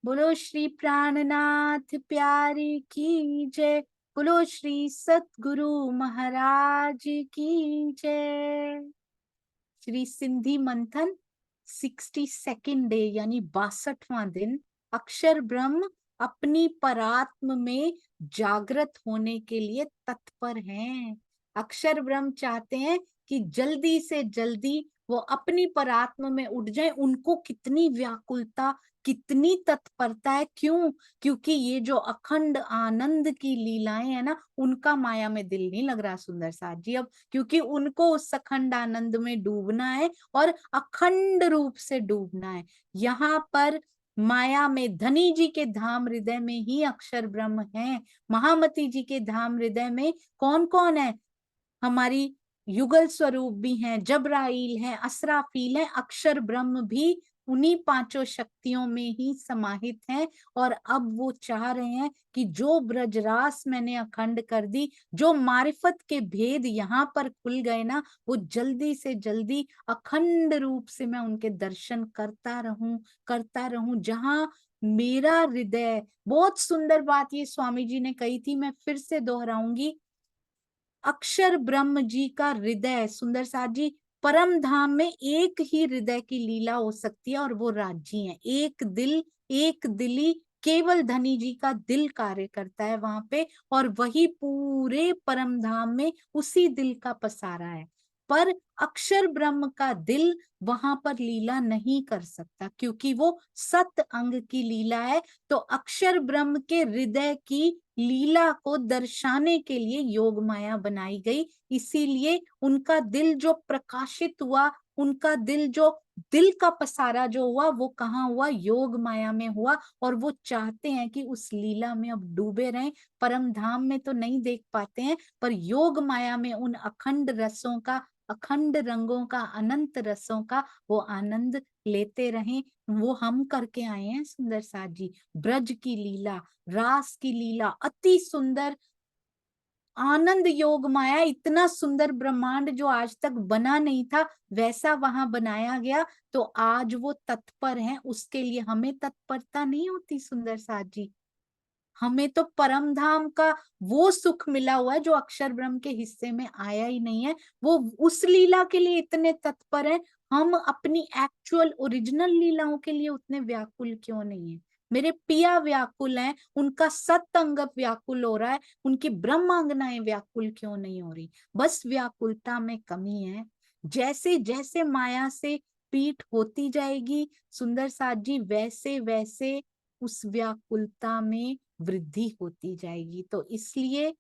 बोलो श्री प्राणनाथ प्यारी की जय। बोलो श्री सतगुरु महाराज की जय। श्री सिंधी मंथन 62nd डे यानी 62वां दिन। अक्षर ब्रह्म अपनी परात्म में जागृत होने के लिए तत्पर हैं। अक्षर ब्रह्म चाहते हैं कि जल्दी से जल्दी वो अपनी परात्म में उठ जाए। उनको कितनी व्याकुलता, कितनी तत्परता है। क्यों? क्योंकि ये जो अखंड आनंद की लीलाएं है ना, उनका माया में दिल नहीं लग रहा सुंदर साथ जी अब। क्योंकि उनको उस अखंड आनंद में डूबना है और अखंड रूप से डूबना है। यहाँ पर माया में धनी जी के धाम हृदय में ही अक्षर ब्रह्म है। महामती जी के धाम हृदय में कौन कौन है? हमारी युगल स्वरूप भी हैं, जबराइल हैं, असराफील हैं। अक्षर ब्रह्म भी उन्हीं पांचों शक्तियों में ही समाहित हैं। और अब वो चाह रहे हैं कि जो ब्रजरास मैंने अखंड कर दी, जो मारिफत के भेद यहाँ पर खुल गए ना, वो जल्दी से जल्दी अखंड रूप से मैं उनके दर्शन करता रहूं जहां मेरा हृदय। बहुत सुंदर बात ये स्वामी जी ने कही थी, मैं फिर से दोहराऊंगी। अक्षर ब्रह्म जी का हृदय सुंदर साथ जी, परम धाम में एक ही हृदय की लीला हो सकती है और वो राज्य है। एक दिल, एक दिली, केवल धनी जी का दिल कार्य करता है वहां पे। और वही पूरे परम धाम में उसी दिल का पसारा है। पर अक्षर ब्रह्म का दिल वहां पर लीला नहीं कर सकता, क्योंकि वो सत अंग की लीला है। तो अक्षर ब्रह्म के हृदय की लीला को दर्शाने के लिए योग माया बनाई गई। इसीलिए उनका दिल जो प्रकाशित हुआ, उनका दिल जो, दिल का पसारा जो हुआ, वो कहाँ हुआ? योग माया में हुआ। और वो चाहते हैं कि उस लीला में अब डूबे रहें। परम धाम में तो नहीं देख पाते हैं, पर योग माया में उन अखंड रसों का, अखंड रंगों का, अनंत रसों का वो आनंद लेते रहें। वो हम करके आए हैं सुंदर साथ जी। ब्रज की लीला, रास की लीला, अति सुंदर आनंद योग माया। इतना सुंदर ब्रह्मांड जो आज तक बना नहीं था, वैसा वहां बनाया गया। तो आज वो तत्पर हैं, उसके लिए हमें तत्परता नहीं होती सुंदर साथ जी? हमें तो परम धाम का वो सुख मिला हुआ है जो अक्षर ब्रह्म के हिस्से में आया ही नहीं है। वो उस लीला के लिए इतने तत्पर हैं। हम अपनी एक्चुअल ओरिजिनल लीलाओं के लिए उतने व्याकुल क्यों नहीं है? मेरे पिया व्याकुल हैं, उनका सत्अंग व्याकुल हो रहा है, उनकी ब्रह्मांगनाएं व्याकुल क्यों नहीं हो रही? बस व्याकुलता में कमी है। जैसे जैसे माया से पीठ होती जाएगी सुंदर साथ जी, वैसे वैसे उस व्याकुलता में वृद्धि होती जाएगी। तो इसलिए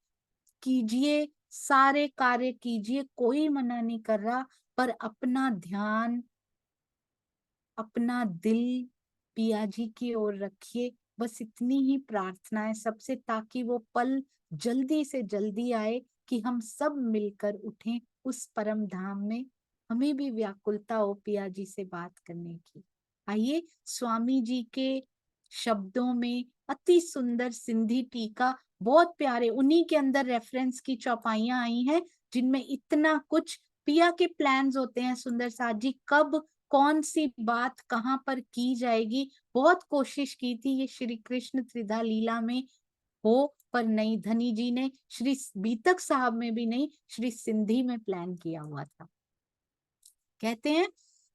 कीजिए, सारे कार्य कीजिए, कोई मना नहीं कर रहा। पर अपना ध्यान, अपना दिल पिया जी की ओर रखिए। बस इतनी ही प्रार्थना है सबसे, ताकि वो पल जल्दी से जल्दी आए कि हम सब मिलकर उठें उस परम धाम में। हमें भी व्याकुलता हो पिया जी से बात करने की। आइए स्वामी जी के शब्दों में अति सुंदर सिंधी टीका, बहुत प्यारे, उन्हीं के अंदर रेफरेंस की चौपाइयां आई हैं जिनमें इतना कुछ। पिया के प्लान्स होते हैं सुंदर साथ जी, कब कौन सी बात कहाँ पर की जाएगी। बहुत कोशिश की थी ये श्री कृष्ण त्रिधा लीला में हो, पर नहीं, धनी जी ने श्री बीतक साहब में भी नहीं, श्री सिंधी में प्लान किया हुआ था। कहते हैं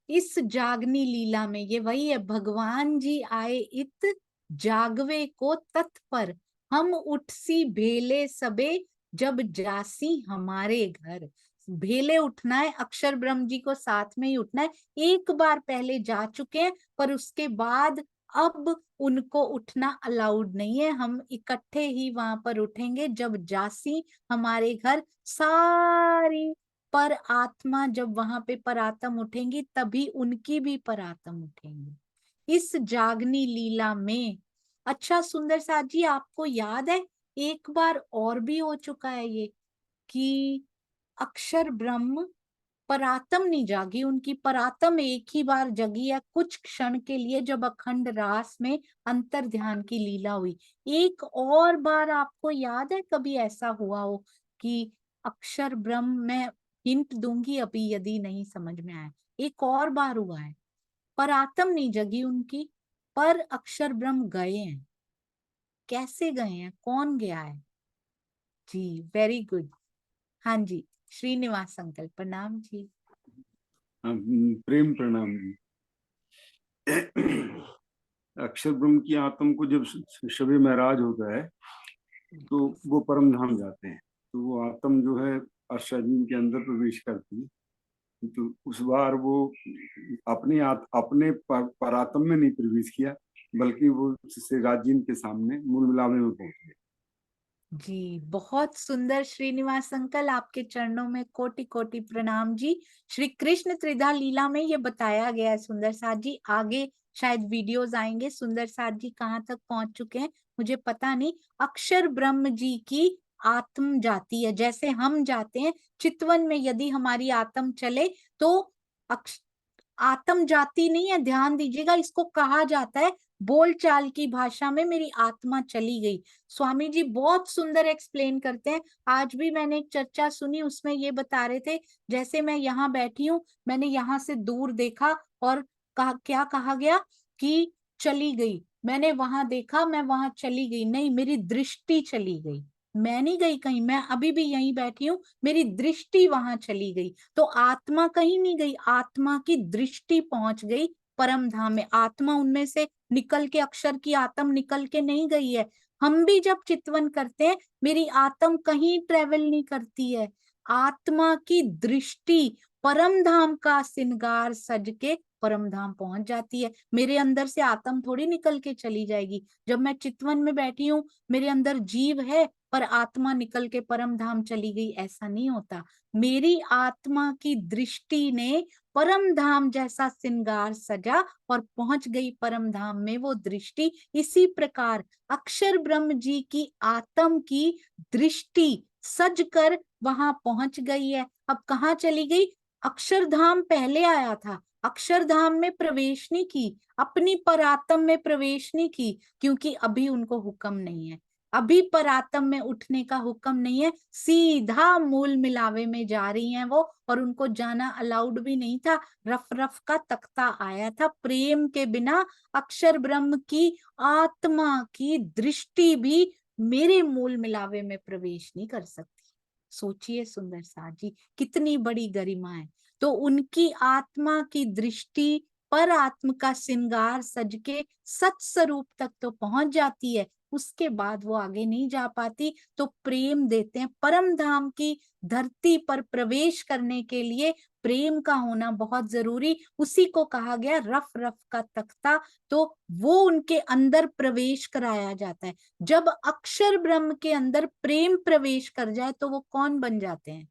इस जागनी लीला में, ये वही है, भगवान जी आए इत जागवे को तत्पर, हम उठसी भेले सबे जब जासी हमारे घर। भेले उठना है, अक्षर ब्रह्म जी को साथ में ही उठना है। एक बार पहले जा चुके हैं, पर उसके बाद अब उनको उठना अलाउड नहीं है। हम इकट्ठे ही वहां पर उठेंगे जब जासी हमारे घर। सारी पर आत्मा जब वहां पे परात्म उठेंगी, तभी उनकी भी परात्म उठेंगी इस जागनी लीला में। अच्छा सुंदर साथ जी, आपको याद है एक बार और भी हो चुका है ये, कि अक्षर ब्रह्म परात्म नहीं जागी, उनकी परात्म एक ही बार जगी है कुछ क्षण के लिए, जब अखंड रास में अंतर ध्यान की लीला हुई। एक और बार आपको याद है कभी ऐसा हुआ हो कि अक्षर ब्रह्म, मैं हिंट दूंगी अभी यदि नहीं समझ में आया, एक और बार हुआ है, परात्म नहीं जगी उनकी। पर अक्षर ब्रह्म गए हैं। कैसे गए हैं, कौन गया है? जी वेरी गुड। हाँ जी, श्रीनिवास अंकल प्रणाम जी। प्रेम प्रणाम जी। अक्षर ब्रह्म की आत्म को जब शबे महराज होता है तो वो परम धाम जाते हैं, तो वो आत्म जो है अर्शादीन के अंदर प्रवेश करती है। तो उस बार वो अपने परात्म में नहीं प्रवेश किया, बल्कि वो सिराजीन के सामने मूल मिलावे में पहुंच गए। जी बहुत सुंदर श्रीनिवास अंकल, आपके चरणों में कोटि कोटि प्रणाम जी। श्री कृष्ण त्रिधा लीला में ये बताया गया है सुंदर साथ जी। आगे शायद वीडियोस आएंगे, सुंदर साथ जी कहाँ तक पहुंच चुके हैं मुझे पता नहीं। अक्षर ब्रह्म जी की आत्म जाती है, जैसे हम जाते हैं चितवन में, यदि हमारी आत्म चले तो अक्ष आत्म जाती नहीं है, ध्यान दीजिएगा, इसको कहा जाता है बोलचाल की भाषा में मेरी आत्मा चली गई। स्वामी जी बहुत सुंदर एक्सप्लेन करते हैं। आज भी मैंने एक चर्चा सुनी, उसमें ये बता रहे थे जैसे मैं यहाँ बैठी हूँ, मैंने यहाँ से दूर देखा और क्या कहा गया कि चली गई। मैंने वहां देखा, मैं वहां चली गई नहीं, मेरी दृष्टि चली गई। मैं नहीं गई कहीं, मैं अभी भी यहीं बैठी हूँ, मेरी दृष्टि वहां चली गई। तो आत्मा कहीं नहीं गई, आत्मा की दृष्टि पहुंच गई परम धाम में। आत्मा उनमें से निकल के, अक्षर की आत्म निकल के नहीं गई है। हम भी जब चितवन करते हैं, मेरी आत्म कहीं ट्रेवल नहीं करती है, आत्मा की दृष्टि परम धाम का श्रृंगार सज के परम धाम पहुंच जाती है। मेरे अंदर से आत्म थोड़ी निकल के चली जाएगी। जब मैं चितवन में बैठी हूँ, मेरे अंदर जीव है पर आत्मा निकल के परम धाम चली गई, ऐसा नहीं होता। मेरी आत्मा की दृष्टि ने परम धाम जैसा श्रृंगार सजा और पहुंच गई परम धाम में वो दृष्टि। इसी प्रकार अक्षर ब्रह्म जी की आत्म की दृष्टि सज कर वहां पहुंच गई है। अब कहाँ चली गई? अक्षरधाम पहले आया था, अक्षरधाम में प्रवेश नहीं की, अपनी परात्म में प्रवेश नहीं की, क्योंकि अभी उनको हुक्म नहीं है, अभी परात्म में उठने का हुक्म नहीं है। सीधा मूल मिलावे में जा रही हैं वो, और उनको जाना अलाउड भी नहीं था। रफ रफ का तख्ता आया था। प्रेम के बिना अक्षर ब्रह्म की आत्मा की दृष्टि भी मेरे मूल मिलावे में प्रवेश नहीं कर सकती। सोचिए सुंदर साथ जी, कितनी बड़ी गरिमा है। तो उनकी आत्मा की दृष्टि पर आत्म का श्रृंगार सज के सत स्वरूप तक तो पहुंच जाती है, उसके बाद वो आगे नहीं जा पाती। तो प्रेम देते हैं। परम धाम की धरती पर प्रवेश करने के लिए प्रेम का होना बहुत जरूरी, उसी को कहा गया रफ रफ का तख्ता। तो वो उनके अंदर प्रवेश कराया जाता है। जब अक्षर ब्रह्म के अंदर प्रेम प्रवेश कर जाए तो वो कौन बन जाते हैं?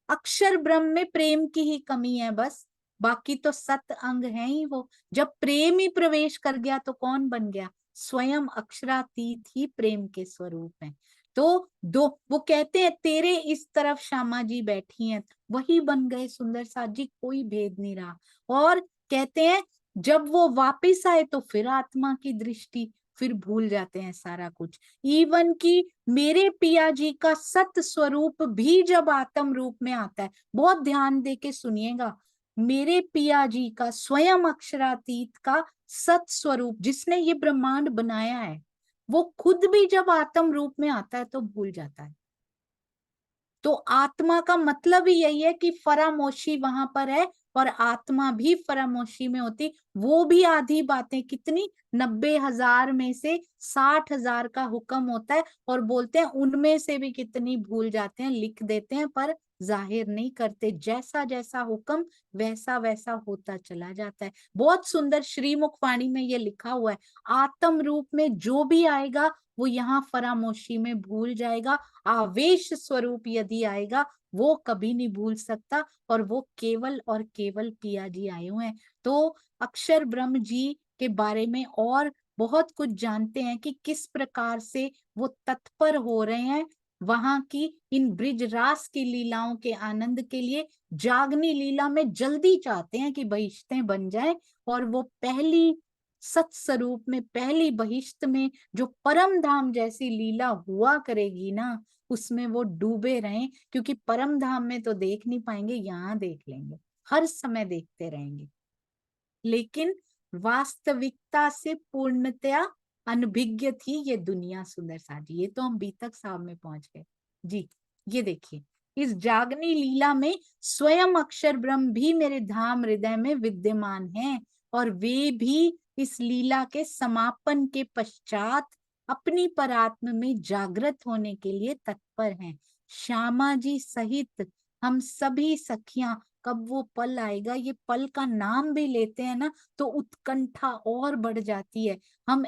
अक्षर ब्रह्म में प्रेम की ही कमी है बस, बाकी तो सत अंग है ही वो। जब प्रेम ही प्रवेश कर गया तो कौन बन गया? स्वयं अक्षरातीत ही प्रेम के स्वरूप है। तो दो वो कहते हैं तेरे इस तरफ श्यामा जी बैठी हैं, वही बन गए सुंदर साथ जी, कोई भेद नहीं रहा। और कहते हैं जब वो वापिस आए तो फिर आत्मा की दृष्टि, फिर भूल जाते हैं सारा कुछ। इवन की मेरे पिया जी का सत स्वरूप भी जब आत्म रूप में आता है, बहुत ध्यान दे के सुनिएगा, मेरे पिया जी का स्वयं अक्षरातीत का सत स्वरूप जिसने ये ब्रह्मांड बनाया है, वो खुद भी जब आत्म रूप में आता है तो भूल जाता है। तो आत्मा का मतलब ही यही है कि फरामोशी वहां पर है, और आत्मा भी फरामोशी में होती। वो भी आधी बातें कितनी, 90,000 में से 60,000 का हुक्म होता है, और बोलते हैं उनमें से भी कितनी भूल जाते हैं, लिख देते हैं पर जाहिर नहीं करते। जैसा जैसा हुक्म वैसा वैसा होता चला जाता है। बहुत सुंदर श्रीमुख वाणी में ये लिखा हुआ है, आत्म रूप में जो भी आएगा वो यहाँ फरामोशी में भूल जाएगा। आवेश स्वरूप यदि आएगा वो कभी नहीं भूल सकता, और वो केवल और केवल पिया जी आए हुए हैं। तो अक्षर ब्रह्म जी के बारे में और बहुत कुछ जानते हैं कि किस प्रकार से वो तत्पर हो रहे हैं वहां की इन ब्रिज रास की लीलाओं के आनंद के लिए। जागनी लीला में जल्दी चाहते हैं कि बहिश्तें बन जाएं, और वो पहली सत स्वरूप में, पहली बहिश्त में जो परम धाम जैसी लीला हुआ करेगी ना, उसमें वो डूबे रहें। क्योंकि परम धाम में तो देख नहीं पाएंगे, यहाँ देख लेंगे, हर समय देखते रहेंगे। लेकिन वास्तविकता से पूर्णतया अनभिज्ञ थी ये दुनिया। सुंदर सा जी, ये तो हम बीतक साहब में पहुंच गए जी। ये देखिए, इस जागनी लीला में स्वयं अक्षर ब्रह्म भी मेरे धाम हृदय में विद्यमान हैं, और वे भी इस लीला के समापन के पश्चात अपनी परात्म में जागृत होने के लिए तत्पर हैं। श्यामा जी सहित हम सभी सखियां, कब वो पल आएगा, ये पल का नाम भी लेते हैं ना तो उत्कंठा और बढ़ जाती है। हम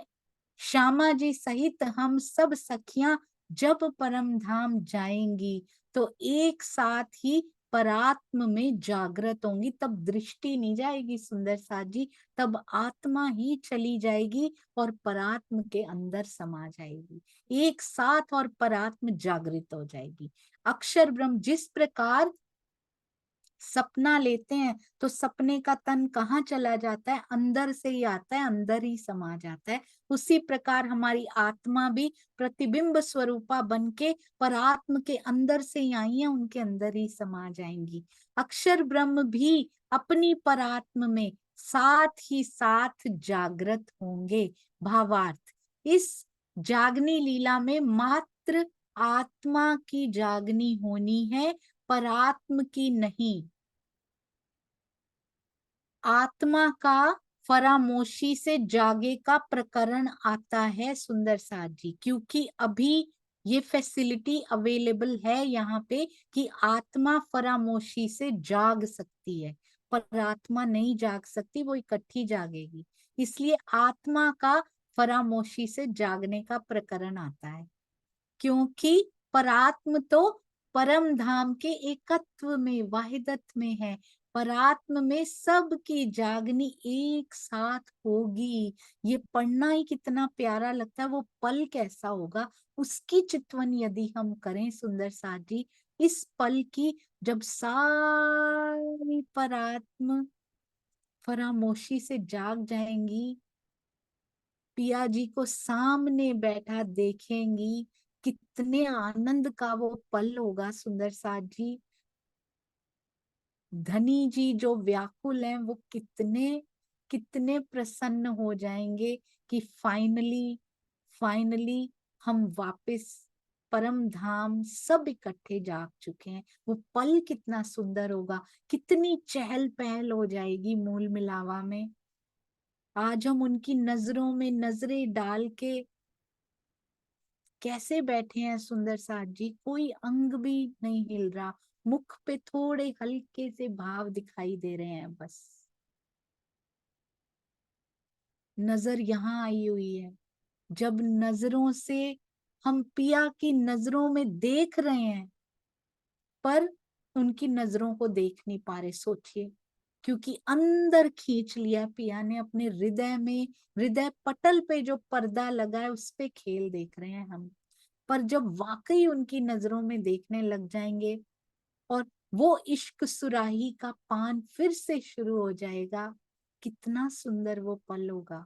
श्यामा जी सहित हम सब सखियां जब परम धाम जाएंगी तो एक साथ ही परात्म में जागृत होंगी। तब दृष्टि नहीं जाएगी सुंदर साथ जी, तब आत्मा ही चली जाएगी और परात्म के अंदर समा जाएगी एक साथ, और परात्म जागृत हो जाएगी। अक्षर ब्रह्म जिस प्रकार सपना लेते हैं तो सपने का तन कहाँ चला जाता है, अंदर से ही आता है, अंदर ही समा जाता है। उसी प्रकार हमारी आत्मा भी प्रतिबिंब स्वरूपा बन के परात्म के अंदर से ही आई है, उनके अंदर ही समा जाएंगी। अक्षर ब्रह्म भी अपनी परात्म में साथ ही साथ जागृत होंगे। भावार्थ, इस जागनी लीला में मात्र आत्मा की जागनी होनी है, परात्म की नहीं। आत्मा का फरामोशी से जागे का प्रकरण आता है सुंदर साथ जी, क्योंकि अभी ये फैसिलिटी अवेलेबल है यहाँ पे कि आत्मा फरामोशी से जाग सकती है, पर आत्मा नहीं जाग सकती, वो इकट्ठी जागेगी। इसलिए आत्मा का फरामोशी से जागने का प्रकरण आता है, क्योंकि परात्म तो परम धाम के एकत्व में, वाहिदत में है। परात्म में सबकी जागनी एक साथ होगी। ये पढ़ना ही कितना प्यारा लगता है, वो पल कैसा होगा उसकी चित्वन यदि हम करें सुंदर साथ जी, इस पल की, जब सारी परात्म फरामोशी से जाग जाएंगी, पिया जी को सामने बैठा देखेंगी, कितने आनंद का वो पल होगा सुंदर साथ जी। धनी जी जो व्याकुल हैं वो कितने कितने प्रसन्न हो जाएंगे कि फाइनली फाइनली हम वापस परम धाम सब इकट्ठे जाग चुके हैं। वो पल कितना सुंदर होगा, कितनी चहल पहल हो जाएगी मूल मिलावा में। आज हम उनकी नजरों में नजरें डाल के कैसे बैठे हैं सुंदर साथ जी, कोई अंग भी नहीं हिल रहा, मुख पे थोड़े हल्के से भाव दिखाई दे रहे हैं बस। नजर यहाँ आई हुई है, जब नजरों से हम पिया की नजरों में देख रहे हैं पर उनकी नजरों को देख नहीं पा रहे, सोचिए, क्योंकि अंदर खींच लिया पिया ने अपने हृदय में। हृदय पटल पे जो पर्दा लगा है उस पे खेल देख रहे हैं हम, पर जब वाकई उनकी नजरों में देखने लग जाएंगे और वो इश्क सुराही का पान फिर से शुरू हो जाएगा, कितना सुंदर वो पल होगा।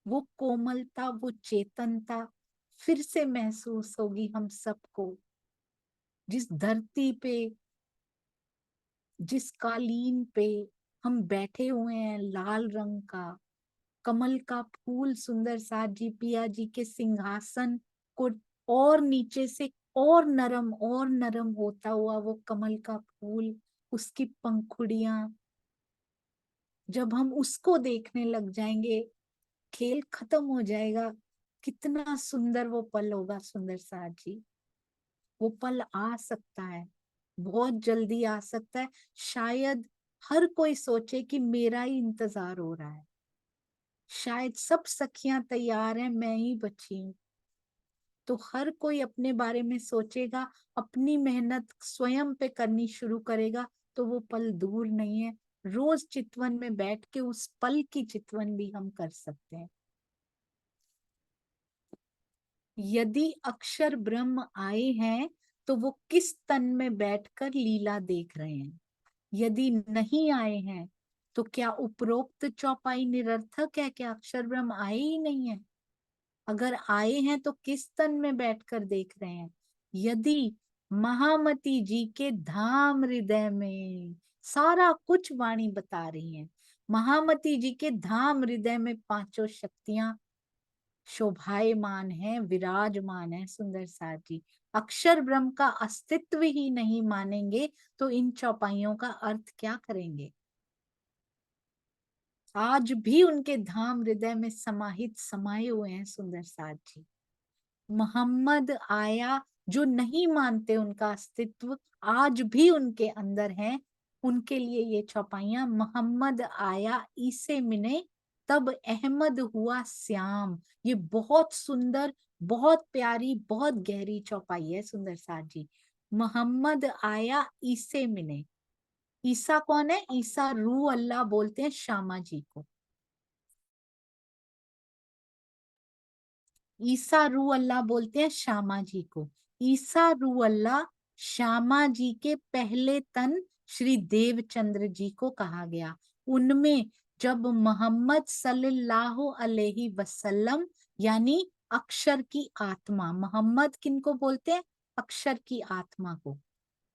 वो कोमलता, वो चेतनता फिर से महसूस होगी हम सबको। जिस धरती पे, जिस कालीन पे हम बैठे हुए हैं, लाल रंग का कमल का फूल सुंदर साथ जी, पिया जी के सिंहासन को और नीचे से और नरम होता हुआ वो कमल का फूल, उसकी पंखुड़ियां, जब हम उसको देखने लग जाएंगे खेल खत्म हो जाएगा। कितना सुंदर वो पल होगा सुंदर साथ जी। वो पल आ सकता है, बहुत जल्दी आ सकता है। शायद हर कोई सोचे कि मेरा ही इंतजार हो रहा है, शायद सब सखियां तैयार हैं, मैं ही बची हूँ। तो हर कोई अपने बारे में सोचेगा, अपनी मेहनत स्वयं पे करनी शुरू करेगा, तो वो पल दूर नहीं है। रोज चितवन में बैठ के उस पल की चितवन भी हम कर सकते हैं। यदि अक्षर ब्रह्म आए हैं तो वो किस तन में बैठकर लीला देख रहे हैं। यदि नहीं आए हैं तो क्या उपरोक्त चौपाई निरर्थक है, क्या अक्षर ब्रह्म आए ही नहीं है? अगर आए हैं तो किस तन में बैठकर देख रहे हैं? यदि महामती जी के धाम हृदय में, सारा कुछ वाणी बता रही है। महामती जी के धाम हृदय में पांचों शक्तियां शोभायमान है, विराजमान है। सुंदर साथ जी, अक्षर ब्रह्म का अस्तित्व ही नहीं मानेंगे तो इन चौपाइयों का अर्थ क्या करेंगे। आज भी उनके धाम हृदय में समाहित समाये हुए हैं सुंदर साथ जी। मोहम्मद आया, जो नहीं मानते उनका अस्तित्व, आज भी उनके अंदर है। उनके लिए ये चौपाइयां, मोहम्मद आया इसे मिने तब अहमद हुआ श्याम। ये बहुत सुंदर, बहुत प्यारी, बहुत गहरी चौपाई है सुंदर साथ जी। मोहम्मद आया इसे मिने, ईसा कौन है? ईसा रूह अल्लाह बोलते हैं श्यामा जी को। ईसा रूह अल्लाह बोलते हैं श्यामा जी को। ईसा रूह अल्लाह श्यामा जी के पहले तन श्री देवचंद्र जी को कहा गया। उनमें जब मोहम्मद सल्लल्लाहु अलैहि वसल्लम यानी अक्षर की आत्मा, मोहम्मद किनको बोलते हैं? अक्षर की आत्मा को।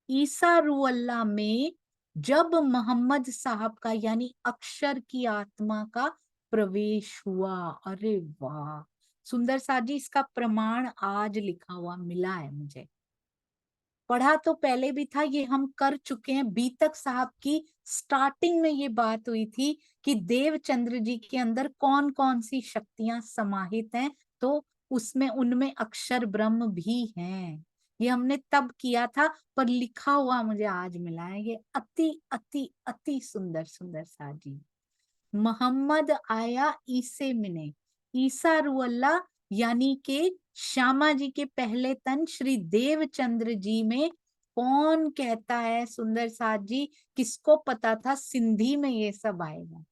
ईसा रूह अल्लाह में जब मोहम्मद साहब का यानी अक्षर की आत्मा का प्रवेश हुआ, अरे वाह सुंदर साथ जी, इसका प्रमाण आज लिखा हुआ मिला है मुझे। पढ़ा तो पहले भी था, ये हम कर चुके हैं। बीतक साहब की स्टार्टिंग में ये बात हुई थी कि देवचंद्र जी के अंदर कौन कौन सी शक्तियां समाहित हैं, तो उसमें उनमें अक्षर ब्रह्म भी हैं। ये हमने तब किया था, पर लिखा हुआ मुझे आज मिला है। ये अति अति अति सुंदर सुंदर सा जी। मोहम्मद आया ईसे मिने, ईसा रूह यानी के श्यामा जी के पहले तन श्री देवचंद्र जी में कौन कहता है सुंदर साथ जी, किसको पता था सिंधी में ये सब आएगा।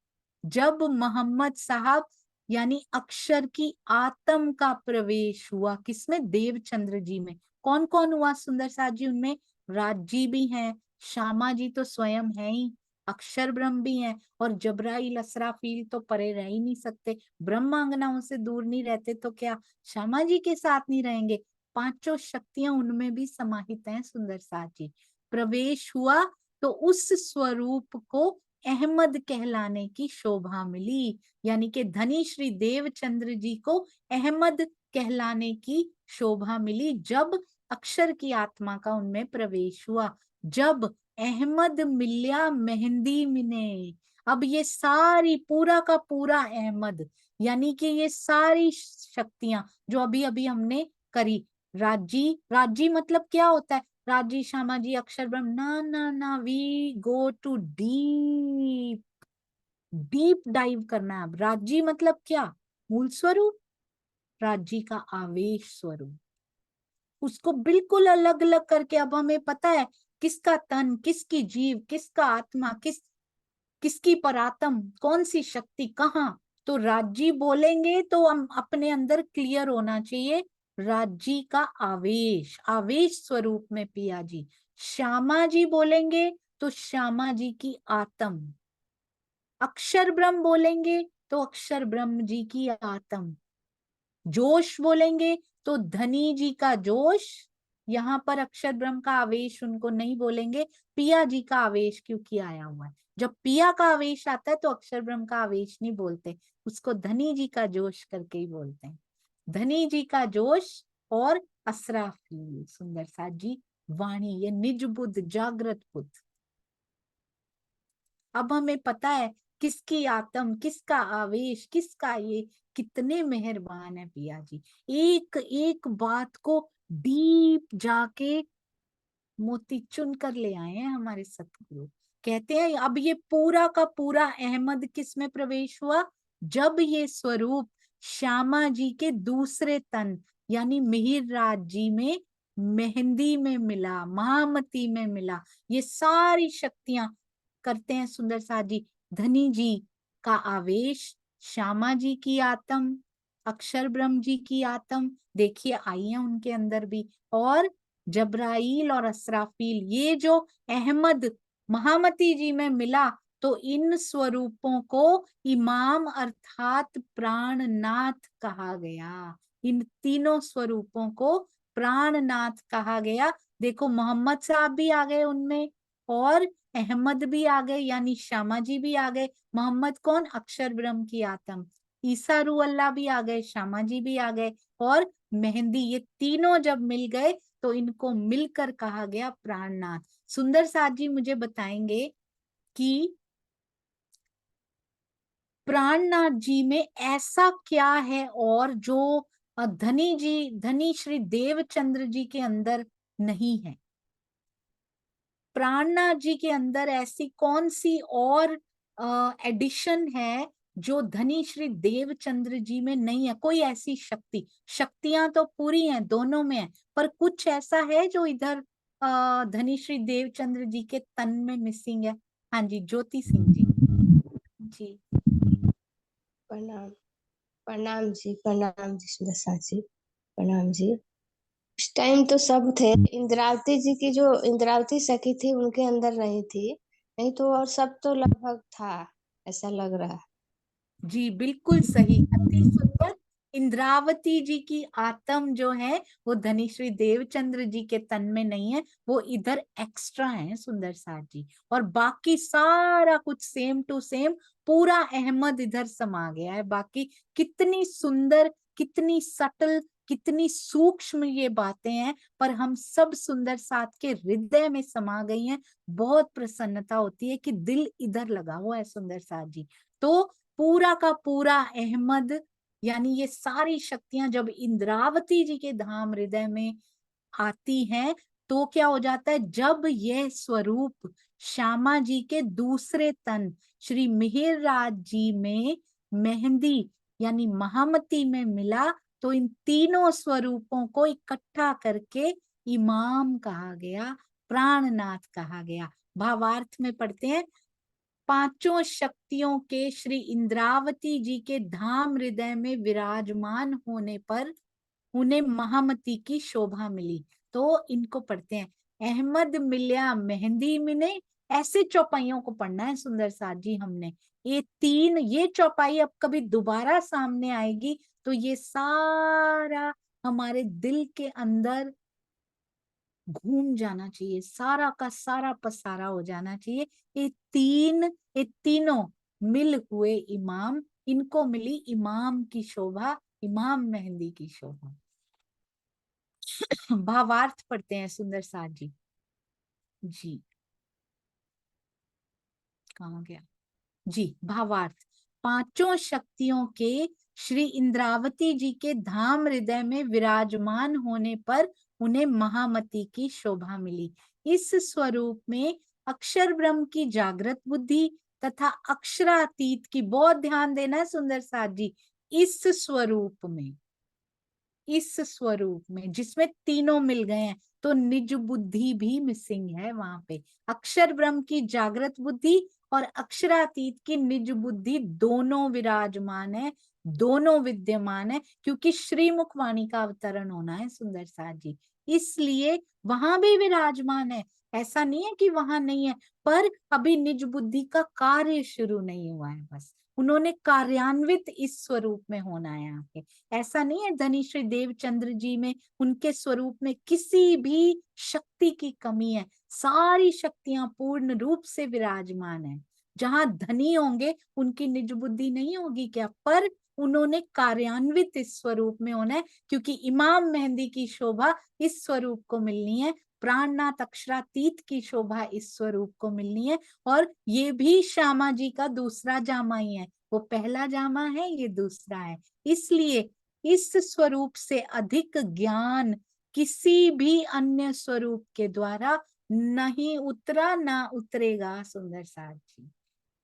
जब मोहम्मद साहब यानी अक्षर की आत्म का प्रवेश हुआ, किसमें? देवचंद्र जी में। कौन कौन हुआ सुंदर साथ जी? उनमें राजी भी हैं, श्यामा जी तो स्वयं है ही, अक्षर ब्रह्म भी हैं, और जबराइल असराफील तो परे रह ही नहीं सकते। ब्रह्मांगना उनसे दूर नहीं रहते तो क्या श्यामा जी के साथ नहीं रहेंगे? पांचों शक्तियां उनमें भी समाहित हैं सुंदर साथ जी। प्रवेश हुआ तो उस स्वरूप को अहमद कहलाने की शोभा मिली, यानी कि धनी श्री देवचंद्र जी को अहमद कहलाने की शोभा मिली जब अक्षर की आत्मा का उनमें प्रवेश हुआ। जब अहमद मिल्या मेहंदी मिने, अब ये सारी पूरा का पूरा अहमद, यानी कि ये सारी शक्तियां जो अभी अभी हमने करी। राजी, राजी मतलब क्या होता है? राजी श्यामा जी अक्षर ब्रह्म, ना ना ना, we go to deep, deep dive करना है अब। राजी मतलब क्या? मूल स्वरूप, राजी का आवेश स्वरूप, उसको बिल्कुल अलग अलग करके अब हमें पता है किसका तन, किसकी जीव, किसका आत्मा, किसकी परात्म, कौन सी शक्ति कहाँ। तो राजी बोलेंगे तो हम अपने अंदर क्लियर होना चाहिए, राजी का आवेश, आवेश स्वरूप में पिया जी। श्यामा जी बोलेंगे तो श्यामा जी की आत्म, अक्षर ब्रह्म बोलेंगे तो अक्षर ब्रह्म जी की आत्म, जोश बोलेंगे तो धनी जी का जोश। यहाँ पर अक्षर ब्रह्म का आवेश उनको नहीं बोलेंगे, पिया जी का आवेश क्योंकि आया हुआ है। जब पिया का आवेश आता है तो अक्षर ब्रह्म का आवेश नहीं बोलते, उसको धनी जी का जोश करके ही बोलते हैं। धनी जी का जोश और असराफील सुंदर साथ जी वाणी, ये निज बुद्ध जागृत बुद्ध। अब हमें पता है किसकी आत्म, किसका आवेश, किसका ये, कितने मेहरबान है पिया जी। एक एक बात को डीप जाके मोती चुन कर ले आए हैं हमारे सतगुरु। कहते हैं अब ये पूरा का पूरा अहमद किस में प्रवेश हुआ? जब ये स्वरूप श्यामा जी के दूसरे तन यानी मिहिर राज जी में, मेहंदी में मिला, महामती में मिला। ये सारी शक्तियां करते हैं सुंदर साथ जी। धनी जी का आवेश, श्यामा जी की आत्म, अक्षर ब्रह्म जी की आत्म देखिए आई है उनके अंदर भी, और जबराइल और असराफील, ये जो अहमद महामती जी में मिला, तो इन स्वरूपों को इमाम अर्थात प्राणनाथ कहा गया। इन तीनों स्वरूपों को प्राणनाथ कहा गया। देखो मोहम्मद साहब भी आ गए उनमें, और अहमद भी आ गए, यानी श्यामा जी भी आ गए। मोहम्मद कौन? अक्षर ब्रह्म की आत्म। ईसा रूह अल्लाह भी आ गए, श्यामा जी भी आ गए, और मेहंदी, ये तीनों जब मिल गए तो इनको मिलकर कहा गया प्राणनाथ। सुंदर साथ जी मुझे बताएंगे कि प्राणनाथ जी में ऐसा क्या है और जो धनी श्री देवचंद्र जी के अंदर नहीं है। प्राणनाथ जी के अंदर ऐसी कौन सी और एडिशन है जो धनी श्री देवचंद्र जी में नहीं है? कोई ऐसी शक्ति, शक्तियां तो पूरी हैं, दोनों में है, पर कुछ ऐसा है जो इधर धनी श्री देवचंद्र जी के तन में मिसिंग है। हाँ जी, ज्योति सिंह जी। जी प्रणाम। प्रणाम जी, प्रणाम जी सुदर्शन जी, प्रणाम जी। उस टाइम तो सब थे, इंद्रावती जी की जो इंद्रावती सखी थी उनके अंदर रही थी, नहीं तो और सब तो लगभग था, ऐसा लग रहा है। जी, बिल्कुल सही, अति सुंदर। इंद्रावती जी की आत्म जो है वो धनीश्री देवचंद्र जी के तन में नहीं है, वो इधर एक्स्ट्रा है सुंदर साथ जी। और बाकी सारा कुछ सेम टू सेम, पूरा अहमद इधर समा गया है। बाकी कितनी सुंदर, कितनी सटल, कितनी सूक्ष्म ये बातें हैं, पर हम सब सुंदर साथ के हृदय में समा गई हैं। बहुत प्रसन्नता होती है कि दिल इधर लगा हुआ है सुंदर साथ जी। तो पूरा का पूरा अहमद, यानी ये सारी शक्तियां जब इंद्रावती जी के धाम हृदय में आती हैं तो क्या हो जाता है? जब यह स्वरूप श्यामा जी के दूसरे तन श्री मिहिर राज जी में मेहंदी यानी महामती में मिला, तो इन तीनों स्वरूपों को इकट्ठा करके इमाम कहा गया, प्राणनाथ कहा गया। भावार्थ में पढ़ते हैं, पांचों शक्तियों के श्री इंद्रावती जी के धाम हृदय में विराजमान होने पर उन्हें महामती की शोभा मिली। तो इनको पढ़ते हैं, अहमद मिल्या मेहंदी मिले। ऐसे चौपाइयों को पढ़ना है सुंदर साथ जी हमने। ये तीन, ये चौपाई अब कभी दोबारा सामने आएगी तो ये सारा हमारे दिल के अंदर घूम जाना चाहिए, सारा का सारा पसारा हो जाना चाहिए। ये तीनों मिल हुए इमाम, इनको मिली इमाम की शोभा, इमाम मेहंदी की शोभा। भावार्थ पढ़ते हैं सुंदर साथ जी। जी कहाँ गया? जी, भावार्थ, पांचों शक्तियों के श्री इंद्रावती जी के धाम हृदय में विराजमान होने पर उन्हें महामती की शोभा मिली। इस स्वरूप में अक्षर ब्रह्म की जागृत बुद्धि तथा अक्षरातीत की, बहुत ध्यान देना है सुंदर साथ जी, इस स्वरूप में, इस स्वरूप में जिसमें तीनों मिल गए हैं, तो निज बुद्धि भी मिसिंग है वहां पे। अक्षर ब्रह्म की जागृत बुद्धि और अक्षरातीत की निज बुद्धि दोनों विराजमान है, दोनों विद्यमान है, क्योंकि श्रीमुख वाणी का अवतरण होना है सुंदर साथ जी, इसलिए वहां भी विराजमान है। ऐसा नहीं है कि वहां नहीं है, पर अभी निज बुद्धि का कार्य शुरू नहीं हुआ है, बस उन्होंने कार्यान्वित इस स्वरूप में होना है यहाँ पे। ऐसा नहीं है धनी श्री देवचंद्र जी में, उनके स्वरूप में किसी भी शक्ति की कमी है, सारी शक्तियां पूर्ण रूप से विराजमान है। जहां धनी होंगे उनकी निज बुद्धि नहीं होगी क्या? पर उन्होंने कार्यान्वित इस स्वरूप में होना है, क्योंकि इमाम मेहंदी की शोभा इस स्वरूप को मिलनी है, प्राणनाथ अक्षरातीत की शोभा इस स्वरूप को मिलनी है। और ये भी श्यामा जी का दूसरा जामा ही है, वो पहला जामा है, ये दूसरा है। इसलिए इस स्वरूप से अधिक ज्ञान किसी भी अन्य स्वरूप के द्वारा नहीं उतरा, ना उतरेगा सुंदर साथ जी,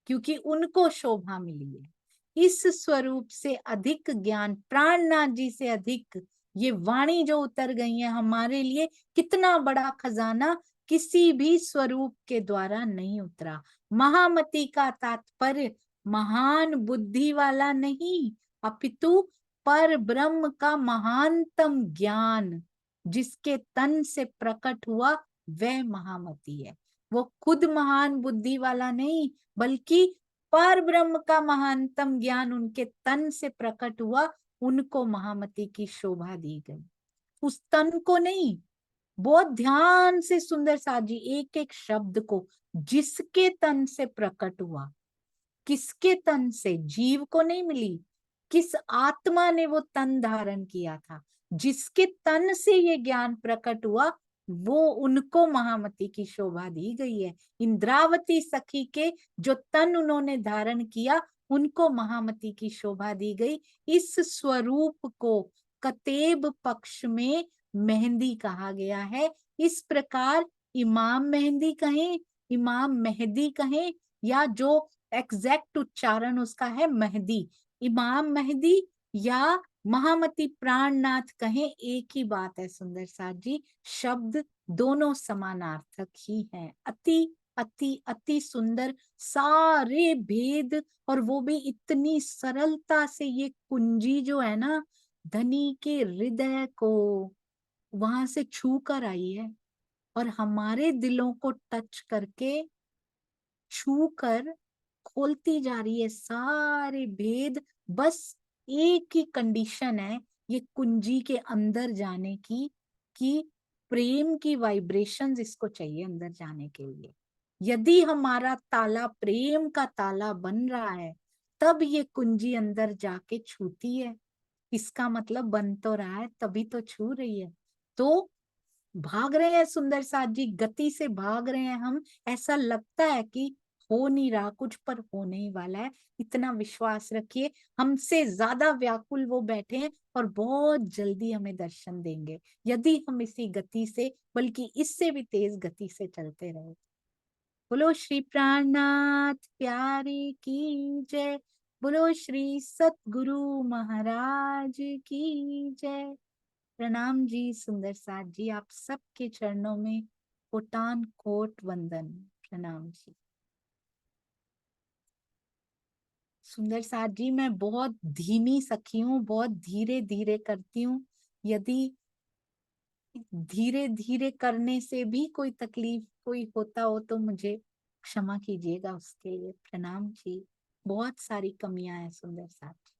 क्योंकि उनको शोभा मिली है। इस स्वरूप से अधिक ज्ञान, प्राणनाथ जी से अधिक ये वाणी जो उतर गई है हमारे लिए, कितना बड़ा खजाना, किसी भी स्वरूप के द्वारा नहीं उतरा। महामती का तात्पर्य महान बुद्धि वाला नहीं, अपितु पर ब्रह्म का महानतम ज्ञान जिसके तन से प्रकट हुआ, वह महामती है। वो खुद महान बुद्धि वाला नहीं, बल्कि पर ब्रह्म का महानतम ज्ञान उनके तन से प्रकट हुआ, उनको महामती की शोभा दी गई, उस तन को नहीं। बहुत ध्यान से सुंदर साथ जी एक एक शब्द को, जिसके तन से प्रकट हुआ, किसके तन से, जीव को नहीं मिली, किस आत्मा ने वो तन धारण किया था, जिसके तन से ये ज्ञान प्रकट हुआ, वो उनको महामती की शोभा दी गई है। इंद्रावती सखी के जो तन उन्होंने धारण किया, उनको महामती की शोभा दी गई। इस स्वरूप को कतेब पक्ष में मेहंदी कहा गया है। इस प्रकार इमाम मेहंदी कहें, इमाम मेहदी कहें, या जो एग्जैक्ट उच्चारण उसका है मेहदी, इमाम मेहदी या महामती प्राणनाथ कहें, एक ही बात है सुंदर साथ जी। शब्द दोनों समानार्थक ही हैं। अति अति अति सुंदर, सारे भेद, और वो भी इतनी सरलता से। ये कुंजी जो है ना, धनी के हृदय को वहां से छू कर आई है, और हमारे दिलों को टच करके, छू कर खोलती जा रही है सारे भेद। बस एक ही कंडीशन है ये कुंजी के अंदर जाने की, कि प्रेम की वाइब्रेशंस इसको चाहिए अंदर जाने के लिए। यदि हमारा ताला प्रेम का ताला बन रहा है, तब ये कुंजी अंदर जाके छूती है। इसका मतलब बन तो रहा है, तभी तो छू रही है। तो भाग रहे हैं सुंदर साथ जी, गति से भाग रहे हैं हम, ऐसा लगता है कि हो नहीं रहा कुछ, पर होने ही वाला है। इतना विश्वास रखिए, हमसे ज्यादा व्याकुल वो बैठे हैं, और बहुत जल्दी हमें दर्शन देंगे, यदि हम इसी गति से, बल्कि इससे भी तेज गति से चलते रहे। बोलो श्री प्राणनाथ प्यारे की जय। बोलो श्री सतगुरु महाराज की जय। प्रणाम जी सुंदर साथ जी, आप सबके चरणों में कोटान कोट वंदन। प्रणाम जी। सुंदर साथ जी, मैं बहुत धीमी सखी हूँ, बहुत धीरे धीरे करती हूँ। यदि धीरे धीरे करने से भी कोई तकलीफ कोई होता हो तो मुझे क्षमा कीजिएगा उसके लिए। प्रणाम जी। बहुत सारी कमियां हैं सुंदर साथ जी।